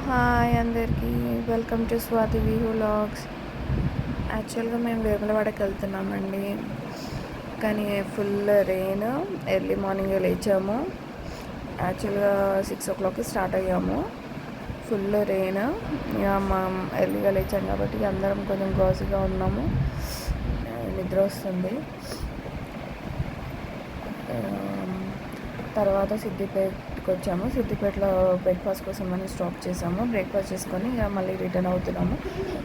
Hi అందరికీ, welcome to Swathi Vihu vlogs. యాక్చువల్గా మేము వేములవాడకి వెళ్తున్నామండి, కానీ ఫుల్ రెయిన్. ఎర్లీ మార్నింగ్ లేచాము. యాక్చువల్గా 6 o'clock స్టార్ట్ అయ్యాము. Full rain. ఇక మనం ఎర్లీగా లేచాం కాబట్టి అందరం కొంచెం గోసుగా ఉన్నాము. నిద్ర వస్తుంది. తర్వాత సిద్దిపేటకి వచ్చాము. సిద్దిపేటలో బ్రేక్ఫాస్ట్ కోసం అని స్టాప్ చేసాము. బ్రేక్ఫాస్ట్ చేసుకొని ఇక మళ్ళీ రిటర్న్ అవుతున్నాము.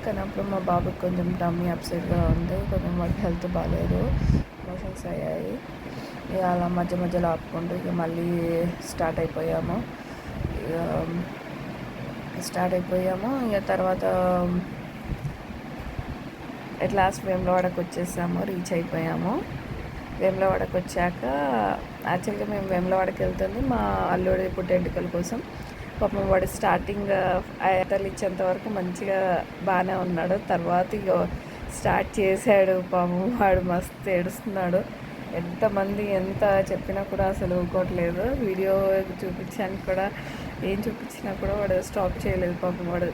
కానీ అప్పుడు మా బాబుకి కొంచెం టమ్మీ అప్సెట్గా ఉంది, కొంచెం వాడికి హెల్త్ బాగాలేదు, మోషన్స్ అయ్యాయి. ఇక అలా మధ్య మధ్యలో ఆపుకుంటూ ఇక మళ్ళీ స్టార్ట్ అయిపోయాము. ఇక తర్వాత ఎట్ లాస్ట్ వేములవాడకు వచ్చేసాము, రీచ్ అయిపోయాము. వేములవాడకు వచ్చాక యాక్చువల్గా మేము వేములవాడకి వెళ్తుంది మా అల్లుడి పుట్టెంటుకల కోసం. పాపం వాడు స్టార్టింగ్ ఐతలు ఇచ్చేంత వరకు మంచిగా బాగానే ఉన్నాడు. తర్వాత ఇక స్టార్ట్ చేశాడు. పాపం వాడు మస్తు ఏడుస్తున్నాడు. ఎంతమంది ఎంత చెప్పినా కూడా అసలు ఊరుకోవట్లేదు. వీడియో చూపించానికి కూడా ఏం చూపించినా కూడా వాడు స్టాప్ చేయలేదు పాపం వాడు.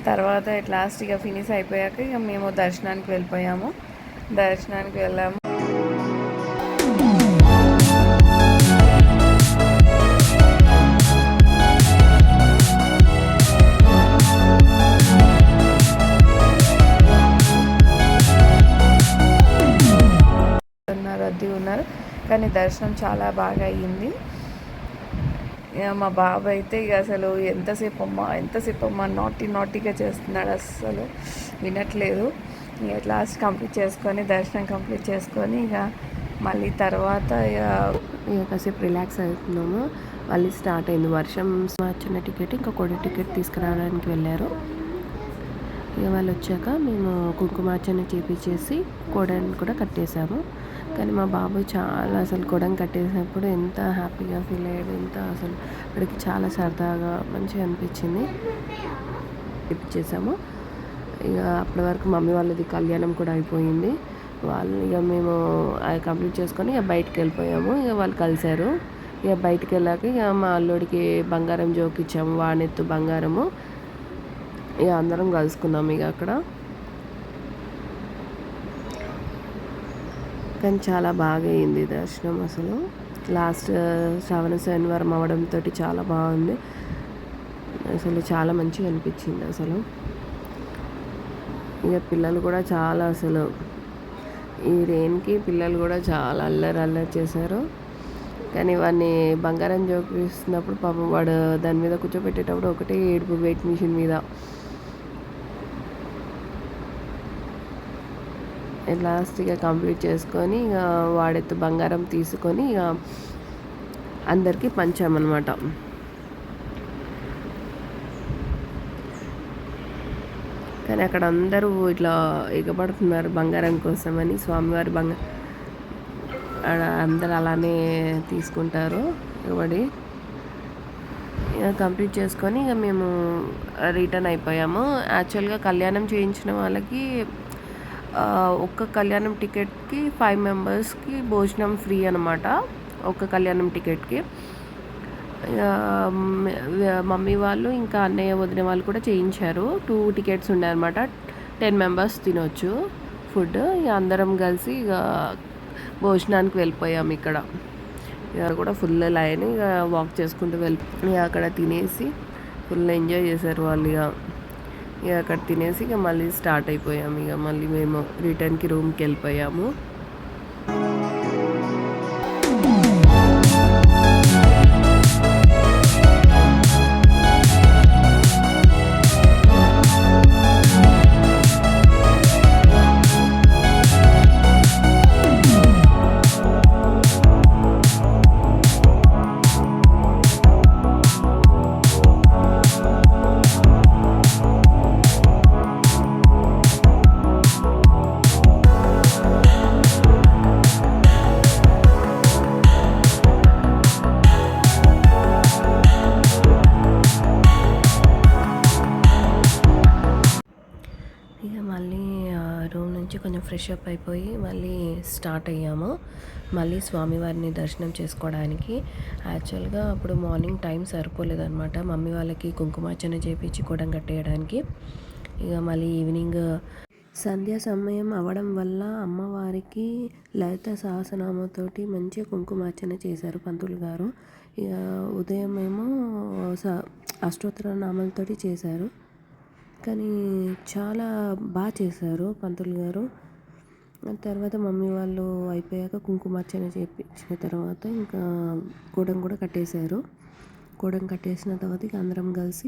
తర్వాత ఇట్ లాస్ట్ ఇక ఫినిష్ అయిపోయాక ఇక మేము దర్శనానికి వెళ్ళాము. రద్దీ ఉన్నారు, కానీ దర్శనం చాలా బాగా అయ్యింది. మా బాబు అయితే ఇక అసలు ఎంతసేపు అమ్మా నాటీగా చేస్తున్నాడు, అస్సలు వినట్లేదు. ఇక లాస్ట్ దర్శనం కంప్లీట్ చేసుకొని ఇక మళ్ళీ తర్వాత ఇక కాసేపు రిలాక్స్ అవుతున్నాము. మళ్ళీ స్టార్ట్ అయింది వర్షం. వచ్చిన టికెట్ ఇంకా కొడి టికెట్ తీసుకురావడానికి వెళ్ళారు. ఇక వాళ్ళు వచ్చాక మేము కుంకుమార్చన చేపించేసి కోడని కూడా కట్టేసాము. కానీ మా బాబు చాలా అసలు కొడని కట్టేసినప్పుడు ఎంత హ్యాపీగా ఫీల్ అయ్యాడు, అసలు వాడికి చాలా సరదాగా మంచిగా అనిపించింది. చేపించేసాము. ఇక అప్పటి వరకు మమ్మీ వాళ్ళది కళ్యాణం కూడా అయిపోయింది. ఇక మేము అది కంప్లీట్ చేసుకొని ఇక బయటికి వెళ్ళిపోయాము. ఇక వాళ్ళు కలిశారు. ఇక బయటికి వెళ్ళాక ఇక మా అల్లుడికి బంగారం జోకి ఇచ్చాము, వానెత్తు బంగారము. ఇక అందరం కలుసుకున్నాము ఇక అక్కడ. కానీ చాలా బాగా అయింది దర్శనం. అసలు లాస్ట్ శ్రావణ శనివారం అవడంతో చాలా బాగుంది. అసలు చాలా మంచిగా అనిపించింది అసలు. ఇక పిల్లలు కూడా చాలా అసలు ఈ రెయిన్కి పిల్లలు కూడా చాలా అల్లరి చేశారు. కానీ వాడిని బంగారం జోకిస్తున్నప్పుడు పాపం వాడు దాని మీద కూర్చోబెట్టేటప్పుడు ఒకటే ఏడుపు వెయిట్ మిషన్ మీద. లాస్ట్ ఇక కంప్లీట్ చేసుకొని ఇక వాడెత్తు బంగారం తీసుకొని ఇక అందరికీ పంచామన్నమాట. కానీ అక్కడ అందరూ ఇట్లా ఎగబడుతున్నారు బంగారం కోసమని. స్వామివారి అందరు అలానే తీసుకుంటారు ఎగబడి. ఇక కంప్లీట్ చేసుకొని ఇక మేము రిటర్న్ అయిపోయాము. యాక్చువల్గా కళ్యాణం చేయించిన వాళ్ళకి ఒక్క కళ్యాణం టికెట్కి 5 మెంబర్స్కి భోజనం ఫ్రీ అనమాట. ఒక్క కళ్యాణం టికెట్కి. మమ్మీ వాళ్ళు ఇంకా అన్నయ్య వదిన వాళ్ళు కూడా చేయించారు. 2 టికెట్స్ ఉన్నాయి అనమాట. 10 మెంబర్స్ తినొచ్చు ఫుడ్. ఇక అందరం కలిసి ఇక భోజనానికి వెళ్ళిపోయాము. ఇక్కడ కూడా ఫుల్ లైన్. ఇక వాక్ చేసుకుంటూ ఇక అక్కడ తినేసి ఫుల్ ఎంజాయ్ చేశారు వాళ్ళు. ఇక అక్కడ తినేసి ఇక మళ్ళీ స్టార్ట్ అయిపోయాము. ఇక మళ్ళీ మేము రిటర్న్కి రూమ్కి వెళ్ళిపోయాము. రూమ్ నుంచి కొంచెం ఫ్రెష్ అప్ అయిపోయి మళ్ళీ స్టార్ట్ అయ్యాము. మళ్ళీ స్వామివారిని దర్శనం చేసుకోవడానికి. యాక్చువల్గా అప్పుడు మార్నింగ్ టైం సరిపోలేదనమాట మమ్మీ వాళ్ళకి కుంకుమార్చన చేపించి కొడం కట్టేయడానికి. ఇక మళ్ళీ ఈవినింగ్ సంధ్యా సమయం అవ్వడం వల్ల అమ్మవారికి లలిత సహస్రనామంతోటి మంచిగా కుంకుమార్చన చేశారు పంతులు గారు. ఇక ఉదయం ఏమో అష్టోత్తర నామాలతోటి చేశారు. కానీ చాలా బాగా చేశారు పంతులు గారు. తర్వాత మమ్మీ వాళ్ళు అయిపోయాక కుంకుమార్చన చేయించిన తర్వాత ఇంకా కోడం కూడా కట్టేశారు. కోడం కట్టేసిన తర్వాత ఇక అందరం కలిసి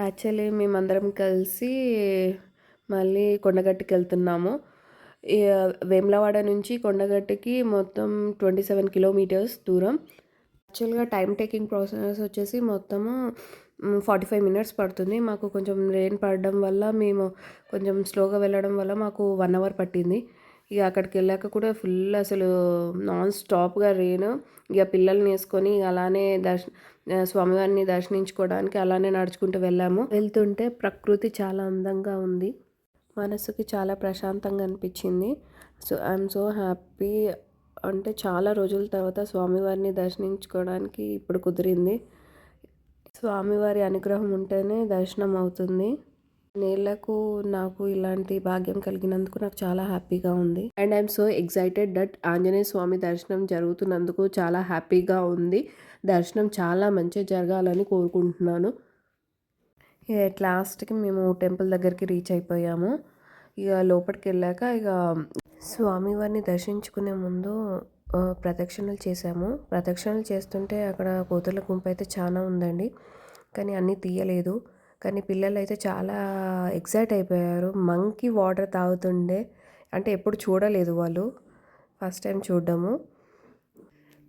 యాక్చువల్లీ మేమందరం కలిసి మళ్ళీ కొండగట్టుకి వెళ్తున్నాము. వేములవాడ నుంచి కొండగట్టుకి మొత్తం 27 కిలోమీటర్స్ దూరం. యాక్చువల్గా టైం టేకింగ్ ప్రాసెస్ వచ్చేసి మొత్తము 45 మినిట్స్ పడుతుంది. మాకు కొంచెం రెయిన్ పడడం వల్ల మేము కొంచెం స్లోగా వెళ్ళడం వల్ల మాకు 1 అవర్ పట్టింది. ఇక అక్కడికి వెళ్ళాక కూడా ఫుల్ అసలు నాన్ స్టాప్గా రెయిన్. ఇక పిల్లల్ని వేసుకొని అలానే స్వామివారిని దర్శించుకోవడానికి అలానే నడుచుకుంటూ వెళ్ళాము. వెళ్తుంటే ప్రకృతి చాలా అందంగా ఉంది. మనసుకి చాలా ప్రశాంతంగా అనిపించింది. So I'm so happy. అంటే చాలా రోజుల తర్వాత స్వామివారిని దర్శించుకోవడానికి ఇప్పుడు కుదిరింది. స్వామివారి అనుగ్రహం ఉంటేనే దర్శనం అవుతుంది. నేళ్లకు నాకు ఇలాంటి భాగ్యం కలిగినందుకు నాకు చాలా హ్యాపీగా ఉంది. And I'm so excited that Anjaneya Swamy దర్శనం జరుగుతున్నందుకు చాలా హ్యాపీగా ఉంది. దర్శనం చాలా మంచిగా జరగాలని కోరుకుంటున్నాను. ఇక అట్ లాస్ట్కి మేము టెంపుల్ దగ్గరికి రీచ్ అయిపోయాము. ఇక లోపలికి వెళ్ళాక ఇక స్వామివారిని దర్శించుకునే ముందు ప్రదక్షిణలు చేసాము. ప్రదక్షిణలు చేస్తుంటే అక్కడ కోతుల గుంపు అయితే చాలా ఉందండి. కానీ అన్నీ తీయలేదు. కానీ పిల్లలు అయితే చాలా ఎక్సైట్ అయిపోయారు. మంకీ వాటర్ తాగుతుండే, అంటే ఎప్పుడు చూడలేదు వాళ్ళు, ఫస్ట్ టైం చూడడము.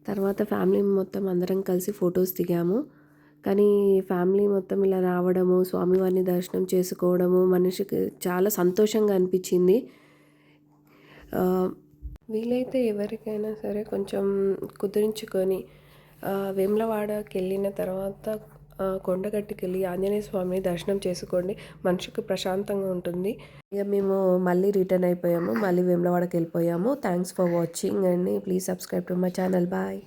తర్వాత ఫ్యామిలీ మొత్తం అందరం కలిసి ఫొటోస్ దిగాము. కానీ ఫ్యామిలీ మొత్తం ఇలా రావడము, స్వామివారిని దర్శనం చేసుకోవడము మనిషికి చాలా సంతోషంగా అనిపించింది. వీలైతే ఎవరికైనా సరే కొంచెం కుదిరించుకొని వేములవాడకి వెళ్ళిన తర్వాత కొండగట్టుకి వెళ్ళి ఆంజనేయ స్వామిని దర్శనం చేసుకోండి. మనిషికి ప్రశాంతంగా ఉంటుంది. ఇక మేము మళ్ళీ రిటర్న్ అయిపోయాము. మళ్ళీ వేములవాడకి వెళ్ళిపోయాము. థ్యాంక్స్ ఫర్ వాచింగ్ అండి. Please subscribe to my channel. Bye.